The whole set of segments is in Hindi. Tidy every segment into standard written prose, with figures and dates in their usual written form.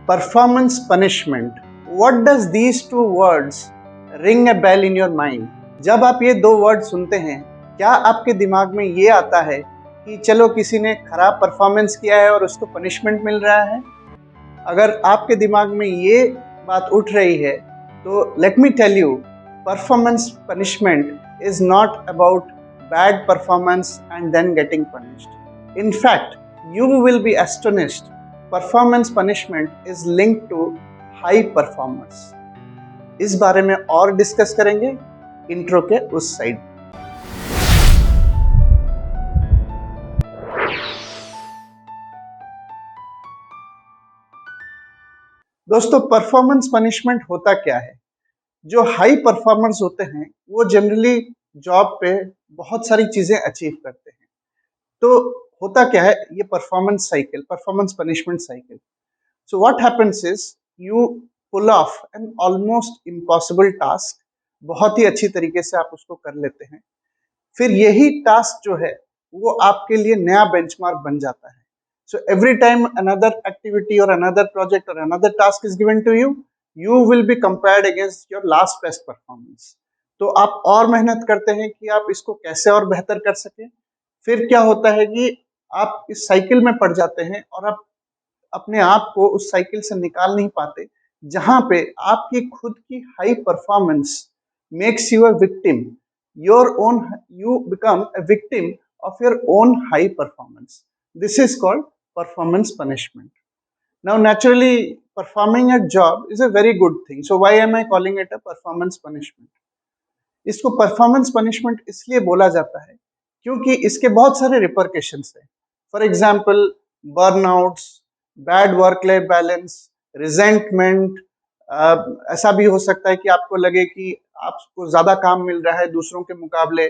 performance punishment. What does these two words ring a bell in your mind? जब आप ये दो वर्ड सुनते हैं, क्या आपके दिमाग में ये आता है कि चलो किसी ने खराब परफॉर्मेंस किया है और उसको पनिशमेंट मिल रहा है? अगर आपके दिमाग में ये बात उठ रही है, तो let me tell you, performance punishment is not about bad performance and then getting punished. In fact, you will be astonished. Performance punishment is linked to high performers. इस बारे में और डिस्कस करेंगे इंट्रो के उस साइड। दोस्तों, परफॉर्मेंस पनिशमेंट होता क्या है? जो हाई परफॉर्मर्स होते हैं वो जनरली जॉब पे बहुत सारी चीजें अचीव करते हैं। तो होता क्या है ये performance cycle, performance punishment cycle. So what happens is you pull off an almost impossible task, बहुत ही अच्छी तरीके से आप उसको कर लेते हैं। फिर यही टास्क जो है वो आपके लिए नया बेंचमार्क बन जाता है। So every time another activity और अनदर प्रोजेक्ट और another task is given to you, you will be compared against your last best performance. तो आप और मेहनत करते हैं कि आप इसको कैसे और बेहतर कर सकें। फिर क्या होता है कि आप इस साइकिल में पड़ जाते हैं और आप अपने आप को उस साइकिल से निकाल नहीं पाते, जहां पे आपकी खुद की high performance makes you a victim, your own, you become a victim of your own high performance. This is called performance punishment. Now naturally performing at job is a very good thing, so why am I calling it a performance punishment? इसको परफॉर्मेंस पनिशमेंट इसलिए बोला जाता है क्योंकि इसके बहुत सारे रिपरकेशंस हैं। For example, burnouts, bad work life balance, resentment. ऐसा भी हो सकता है कि आपको लगे कि आपको ज्यादा काम मिल रहा है दूसरों के मुकाबले,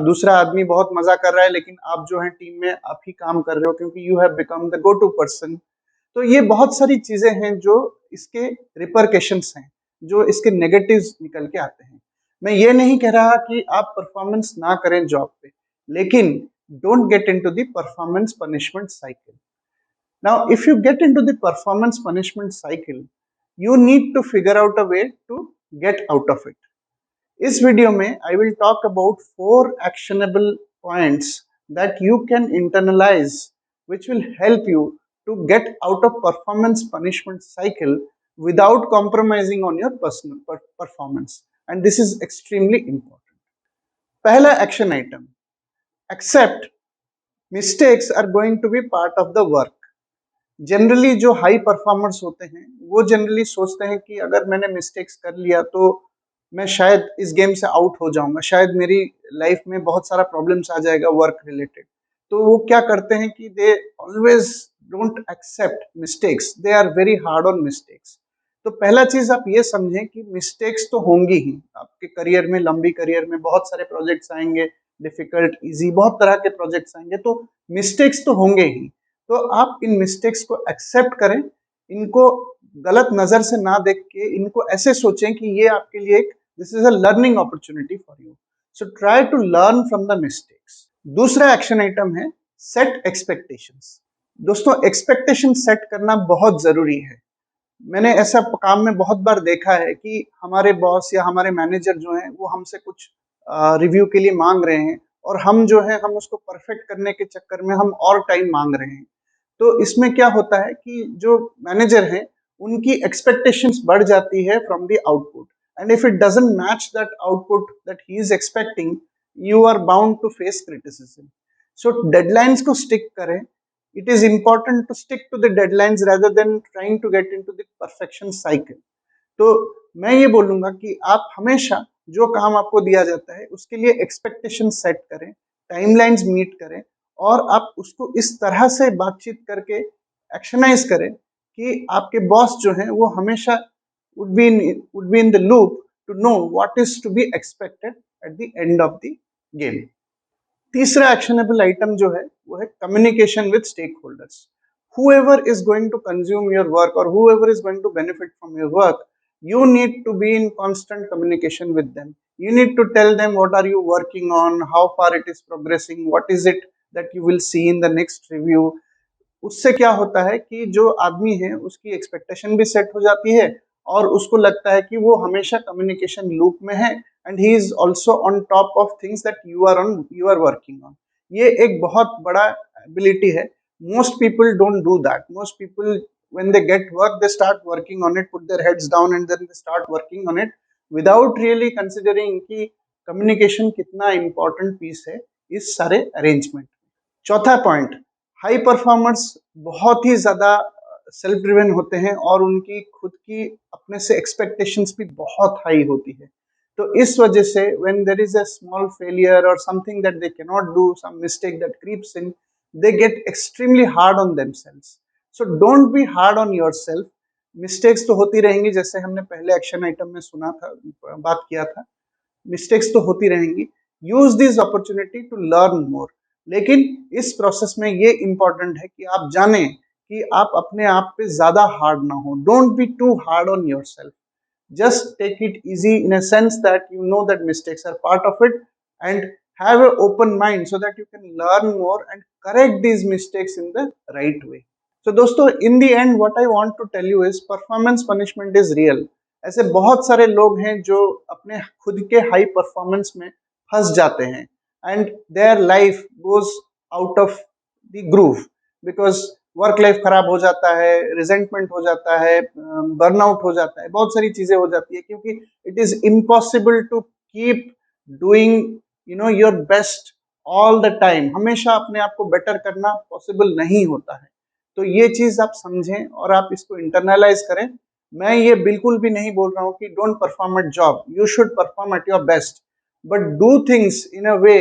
दूसरा आदमी बहुत मजा कर रहा है लेकिन आप जो है टीम में आप ही काम कर रहे हो क्योंकि you have become the go to person. तो ये बहुत सारी चीजें हैं जो इसके रिपरकेशंस हैं, जो इसके नेगेटिव्स निकल के आते हैं। मैं ये नहीं कह रहा कि आप परफॉर्मेंस ना करें जॉब पे, लेकिन don't get into the performance punishment cycle. Now if you get into the performance punishment cycle, you need to figure out a way to get out of it. इस वीडियो में I will talk about 4 actionable points that you can internalize, which will help you to get out of performance punishment cycle without compromising on your personal performance, and this is extremely important. पहला action item, accept mistakes are going to be part of the work. Generally जो हाई परफॉर्मर्स होते हैं वो जनरली सोचते हैं कि अगर मैंने मिस्टेक्स कर लिया तो मैं शायद इस गेम से आउट हो जाऊंगा, शायद मेरी लाइफ में बहुत सारा प्रॉब्लम्स आ जाएगा वर्क रिलेटेड। तो वो क्या करते हैं कि they always don't accept mistakes, they are very hard on mistakes. तो पहला चीज आप ये समझें कि मिस्टेक्स तो होंगी ही आपके करियर में, लंबी करियर में बहुत सारे प्रोजेक्ट्स आएंगे, डिफिकल्ट, इजी, बहुत तरह के प्रोजेक्ट्स आएंगे, तो मिस्टेक्स तो होंगे ही। तो आप इन मिस्टेक्स को एक्सेप्ट करें, इनको गलत नजर से ना देख के इनको ऐसे सोचें कि ये आपके लिए एक, this is a learning opportunity for you, so try to learn from the mistakes. दूसरा एक्शन आइटम है सेट एक्सपेक्टेशंस। दोस्तों, एक्सपेक्टेशन सेट करना बहुत जरूरी है। मैंने ऐसा काम में बहुत बार देखा है कि हमारे बॉस या हमारे मैनेजर जो हैं वो हमसे कुछ रिव्यू के लिए मांग रहे हैं और हम जो है हम उसको परफेक्ट करने के चक्कर में हम और टाइम मांग रहे हैं। तो इसमें क्या होता है कि जो मैनेजर हैं उनकी एक्सपेक्टेशंस बढ़ जाती है from the output, and if it doesn't match that output that he is expecting, you are bound to face criticism. So deadlines को स्टिक करें। It is important to stick to the deadlines rather than trying to get into the perfection cycle. तो मैं ये बोलूंगा कि आप हमेशा जो काम आपको दिया जाता है उसके लिए एक्सपेक्टेशन सेट करें, टाइमलाइंस मीट करें और आप उसको इस तरह से बातचीत करके एक्शनाइज करें कि आपके बॉस जो हैं वो हमेशा would be in the loop to know what is to be expected at the end of the game. तीसरा एक्शनेबल आइटम जो है वो है communication with stakeholders. whoever is going to consume your work or whoever is going to benefit from your work, you need to be in constant communication with them. You need to tell them what are you working on, how far it is progressing, what is it that you will see in the next review, उससे क्या होता है कि जो आदमी है उसकी एक्सपेक्टेशन भी सेट हो जाती है और उसको लगता है कि वो हमेशा कम्युनिकेशन लूप में है and he is also on top of things that you are working on. ये एक बहुत बड़ा एबिलिटी है। Most people don't do that. Most people when they get work they start working on it, put their heads down and then they start working on it without really considering कि कम्युनिकेशन कितना इंपॉर्टेंट पीस है इस सारे अरेंजमेंट। चौथा पॉइंट, हाई परफॉर्मर्स बहुत ही ज्यादा सेल्फ ड्रिवन होते हैं और उनकी खुद की अपने से एक्सपेक्टेशंस भी बहुत हाई होती है। तो इस वजह से when there is a small failure और something that they can not do, some mistake that creeps in, they get extremely hard on themselves. So don't be hard on yourself. Mistakes तो होती रहेंगी, जैसे हमने पहले एक्शन आइटम में सुना था, बात किया था, मिस्टेक्स तो होती रहेंगी। Use this opportunity to learn more. लेकिन इस प्रोसेस में ये इंपॉर्टेंट है कि आप जानें कि आप अपने आप पे ज्यादा हार्ड ना हो। Don't be too hard on yourself. just take it easy in a sense that you know that mistakes are part of it and have an open mind so that you can learn more and correct these mistakes in the right way. So दोस्तों, in the end what I want to tell you is performance punishment is real. ऐसे बहुत सारे लोग हैं जो अपने खुद के हाई परफॉर्मेंस में फंस जाते हैं and their life goes out of the groove because work life खराब हो जाता है, रिजेंटमेंट हो जाता है, बर्नआउट हो जाता है, बहुत सारी चीजें हो जाती है क्योंकि it is impossible to keep doing your best all the time. हमेशा अपने आप को बेटर करना पॉसिबल नहीं होता है। तो ये चीज आप समझें और आप इसको इंटरनलाइज करें। मैं ये बिल्कुल भी नहीं बोल रहा हूँ कि don't perform at job, you should perform at your best, but do things in a way,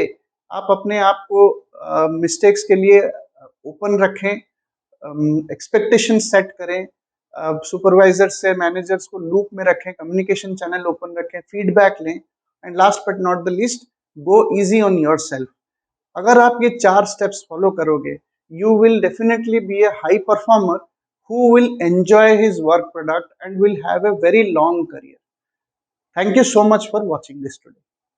आप अपने आप को मिस्टेक्स के लिए ओपन रखें, एक्सपेक्टेशन सेट करें, सुपरवाइजर से मैनेजर्स को लूप में रखें, कम्युनिकेशन चैनल ओपन रखें, फीडबैक लें and last but not the least, go easy on yourself. अगर आप ये 4 स्टेप्स फॉलो करोगे, you will definitely be a high performer who will enjoy his work product and will have a very long career. Thank you so much for watching this today.